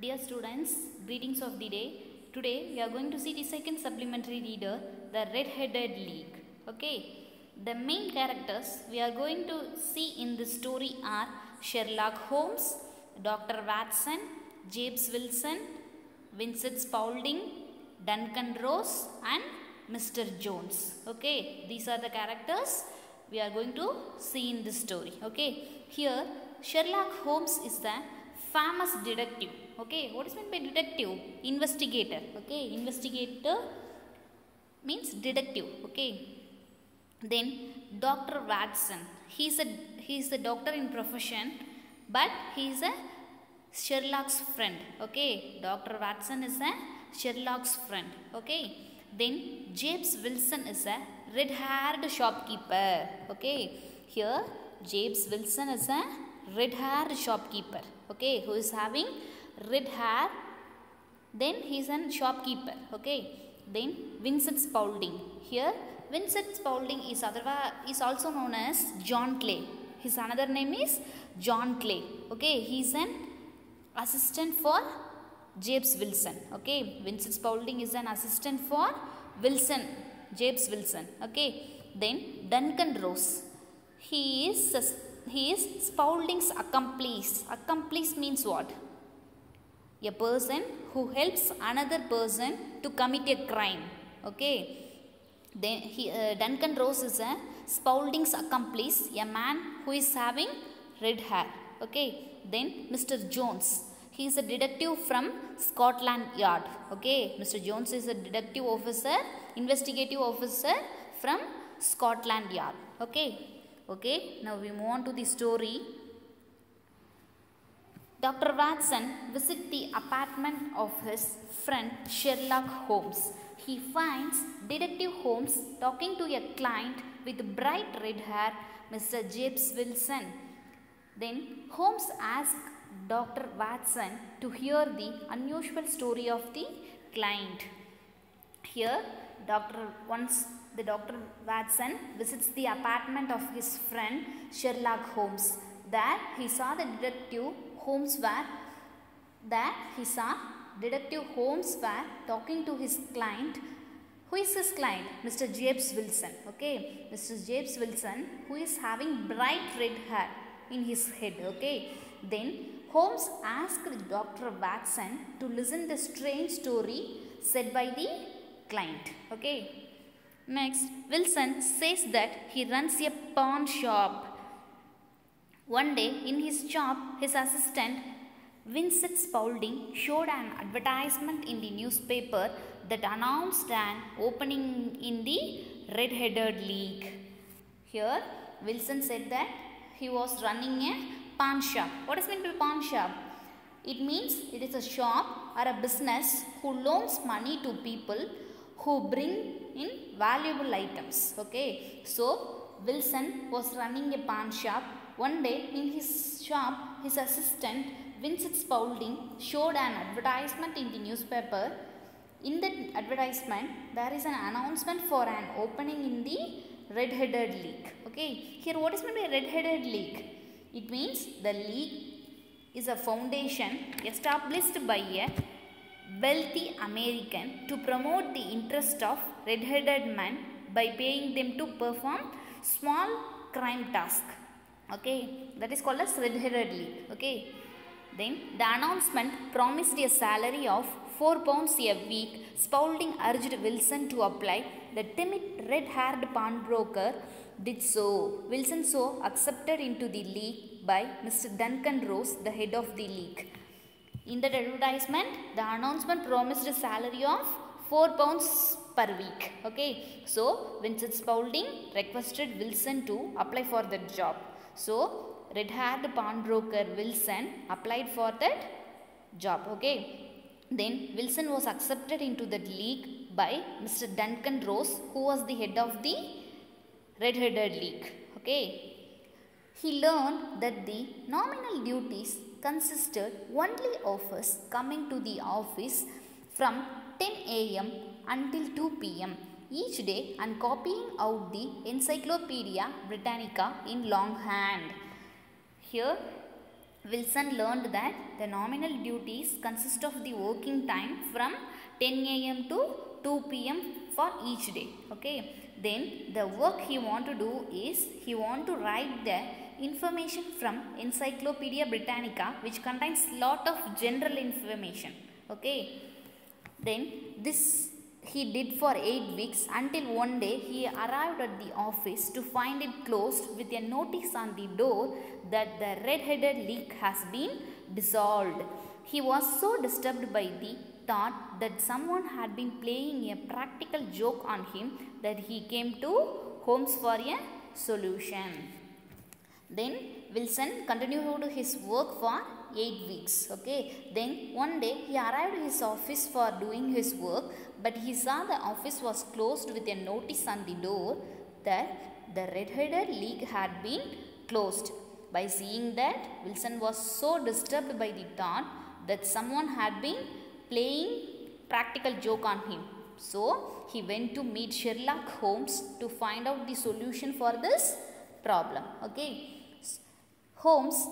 Dear students, greetings of the day. Today we are going to see the second supplementary reader, The Red-Headed League. Okay, the main characters we are going to see in this story are Sherlock Holmes, Dr. Watson, James Wilson, Vincent Spaulding, Duncan Rose and Mr. Jones. Okay, these are the characters we are going to see in this story. Okay, here Sherlock Holmes is the famous detective. Okay, what is meant by detective? Investigator. Okay, investigator means detective. Okay, then Dr. Watson. He is a doctor in profession, but he is a Sherlock's friend. Okay, Dr. Watson is a Sherlock's friend. Okay, then James Wilson is a red-haired shopkeeper. Okay, here James Wilson is a red-haired shopkeeper. Okay, who is having red hair. Then he is a shopkeeper. Okay, then Vincent Spaulding. Here Vincent Spaulding is also known as John Clay. His another name is John Clay. Okay, he is an assistant for James Wilson. Okay, Vincent Spaulding is an assistant for James Wilson. Okay, then Duncan Rose. He is Spaulding's accomplice. Accomplice means what? A person who helps another person to commit a crime. Okay. Then Duncan Rose is a Spaulding's accomplice, a man who is having red hair. Okay. Then Mr. Jones. He is a detective from Scotland Yard. Okay. Mr. Jones is a detective officer, investigative officer from Scotland Yard. Okay. Okay. Now we move on to the story. Dr. Watson visits the apartment of his friend Sherlock Holmes. He finds Detective Holmes talking to a client with bright red hair, Mr. James Wilson. Then Holmes asks Dr. Watson to hear the unusual story of the client. Here, Dr. Watson visits the apartment of his friend Sherlock Holmes. There he saw Detective Holmes were talking to his client. Who is his client? Mr. James Wilson. Okay, Mr. James Wilson, who is having bright red hair in his head. Okay, then Holmes asked Dr. Watson to listen the strange story said by the client. Okay, next Wilson says that he runs a pawn shop. One day in his shop, his assistant Vincent Spaulding showed an advertisement in the newspaper that announced an opening in the Red-Headed League. Here, Wilson said that he was running a pawn shop. What is meant by pawn shop? It means it is a shop or a business who loans money to people who bring in valuable items. Okay, so Wilson was running a pawn shop. One day in his shop, his assistant Vincent Spaulding showed an advertisement in the newspaper. In that advertisement, there is an announcement for an opening in the Red-Headed League. Okay, here what is meant by Red-Headed League? It means the league is a foundation established by a wealthy American to promote the interest of red-headed men by paying them to perform small crime tasks. Okay, that is called as Red-Headed League. Okay, then the announcement promised a salary of £4 a week. Spaulding urged Wilson to apply. The timid red-haired pawnbroker did so. Wilson so accepted into the league by Mr. Duncan Rose, the head of the league. In that advertisement, the announcement promised a salary of £4 per week. Okay, so Vincent Spaulding requested Wilson to apply for that job. So, red-haired pawnbroker Wilson applied for that job. Okay, then Wilson was accepted into that league by Mr. Duncan Rose, who was the head of the Red-Headed League. Okay, he learned that the nominal duties consisted only of his coming to the office from 10 a.m. until 2 p.m. each day and copying out the Encyclopedia Britannica in longhand. Here Wilson learned that the nominal duties consist of the working time from 10 a.m. to 2 p.m. for each day. Okay. Then the work he want to do is he want to write the information from Encyclopedia Britannica, which contains lot of general information. Okay. Then this he did for 8 weeks until one day he arrived at the office to find it closed with a notice on the door that the red-headed leak has been dissolved. He was so disturbed by the thought that someone had been playing a practical joke on him that he came to Holmes for a solution. Then Wilson continued his work for 8 weeks. Okay. Then one day he arrived at his office for doing his work, but he saw the office was closed with a notice on the door that the red-headed league had been closed. By seeing that, Wilson was so disturbed by the thought that someone had been playing practical joke on him. So he went to meet Sherlock Holmes to find out the solution for this problem. Okay. Holmes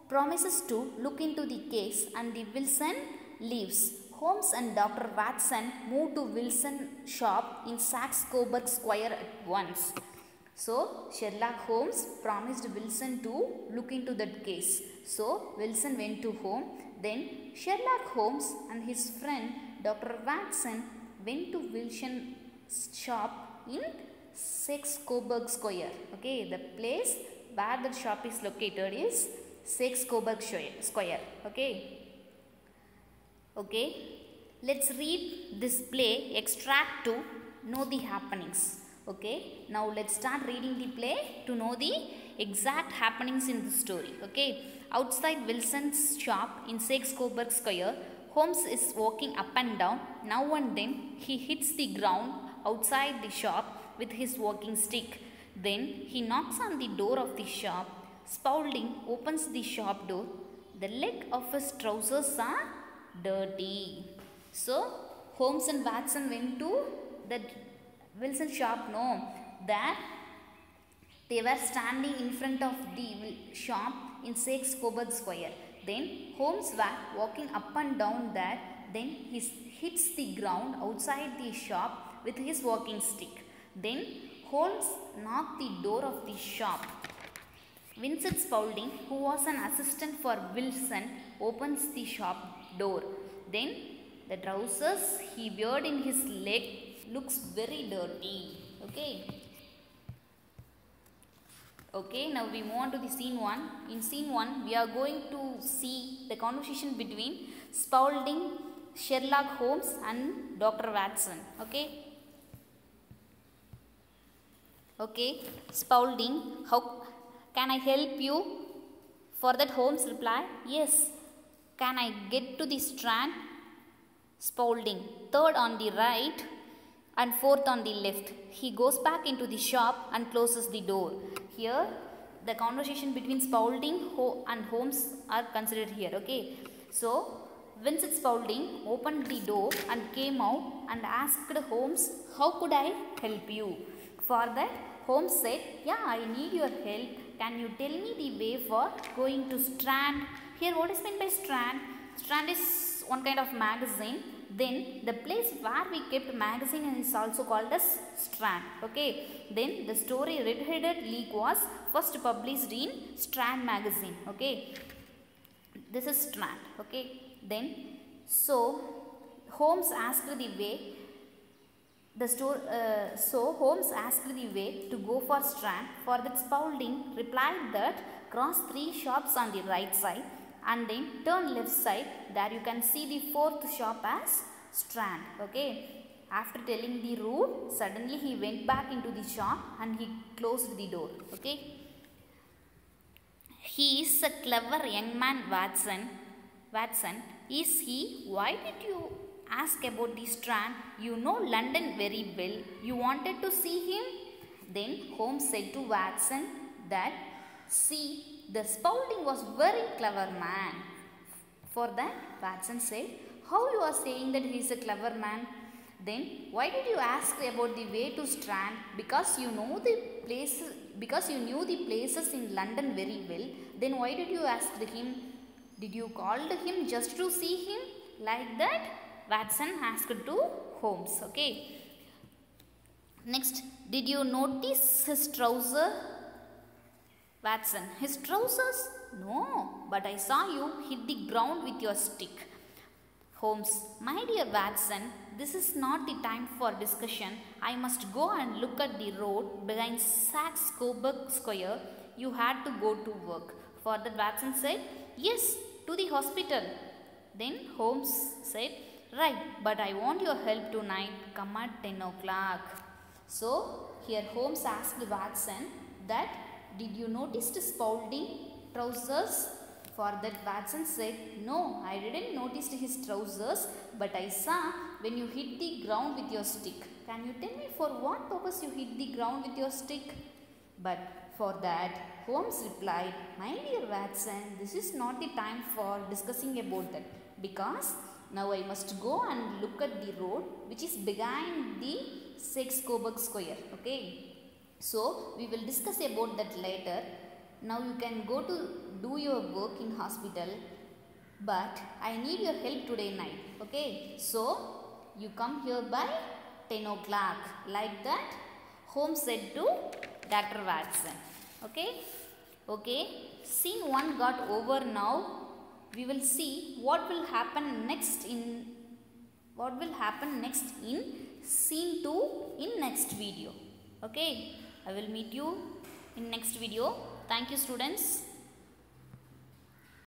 promises to look into the case and the Wilson leaves. Holmes and Dr. Watson move to Wilson's shop in Saxe-Coburg Square at once. So Sherlock Holmes promised Wilson to look into that case. So Wilson went to home. Then Sherlock Holmes and his friend Dr. Watson went to Wilson's shop in Saxe-Coburg Square. Okay, the place where the shop is located is Saxe-Coburg Square. Okay. Okay. Let's read this play extract to know the happenings. Okay. Now let's start reading the play to know the exact happenings in the story. Okay. Outside Wilson's shop in Saxe-Coburg Square, Holmes is walking up and down. Now and then he hits the ground outside the shop with his walking stick. Then he knocks on the door of the shop. Spaulding opens the shop door. The leg of his trousers are dirty. So Holmes and Watson went to the Wilson shop. No, that they were standing in front of the shop in Saxe-Coburg Square. Then Holmes was walking up and down there. Then he hits the ground outside the shop with his walking stick. Then Holmes knocked the door of the shop. Vincent Spaulding, who was an assistant for Wilson, opens the shop door. Then the trousers he wore in his leg looks very dirty. Okay. Okay, now we move on to the scene 1. In scene 1, we are going to see the conversation between Spaulding, Sherlock Holmes and Dr. Watson. Okay. Okay, Spaulding, how can I help you? For that Holmes replied, yes. Can I get to the Strand? Spaulding, third on the right and fourth on the left. He goes back into the shop and closes the door. Here, the conversation between Spaulding and Holmes are considered here. Okay, so Vincent Spaulding opened the door and came out and asked Holmes, how could I help you? For that, Holmes said, yeah, I need your help. Can you tell me the way for going to Strand? Here, what is meant by Strand? Strand is one kind of magazine. Then, the place where we kept magazine is also called as Strand. Okay. Then, the story Red-Headed League was first published in Strand magazine. Okay. This is Strand. Okay. Then, so, Holmes asked the way. So Holmes asked the way to go for Strand. For that, Spaulding replied that cross 3 shops on the right side and then turn left side. There you can see the 4th shop as Strand. Okay. After telling the route, suddenly he went back into the shop and he closed the door. Okay. He is a clever young man, Watson. Watson, is he? Why did you ask about the Strand? You know London very well. You wanted to see him? Then Holmes said to Watson that, see, the Spaulding was very clever man. For that, Watson said, how you are saying that he is a clever man? Then why did you ask about the way to Strand? Because you know the places, because you knew the places in London very well. Then why did you ask him? Did you call him just to see him? Like that Watson asked to Holmes. Okay. Next, did you notice his trouser? Watson, his trousers? No, but I saw you hit the ground with your stick. Holmes, my dear Watson, this is not the time for discussion. I must go and look at the road behind Saxe Coburg Square. You had to go to work. For that Watson said, yes, to the hospital. Then Holmes said, right, but I want your help tonight. Come at 10 o'clock. So, here Holmes asked Watson that, did you notice the Spaulding trousers? For that Watson said, no, I didn't notice his trousers, but I saw when you hit the ground with your stick. Can you tell me for what purpose you hit the ground with your stick? But for that, Holmes replied, my dear Watson, this is not the time for discussing about that, because now I must go and look at the road which is behind the Saxe Coburg Square. Okay. So, we will discuss about that later. Now you can go to do your work in hospital, but I need your help today night. Okay. So, you come here by 10 o'clock. Like that Holmes said to Dr. Watson. Okay. Okay. Scene 1 got over now. We will see what will happen next in scene 2 in next video. Okay. I will meet you in next video. Thank you, students.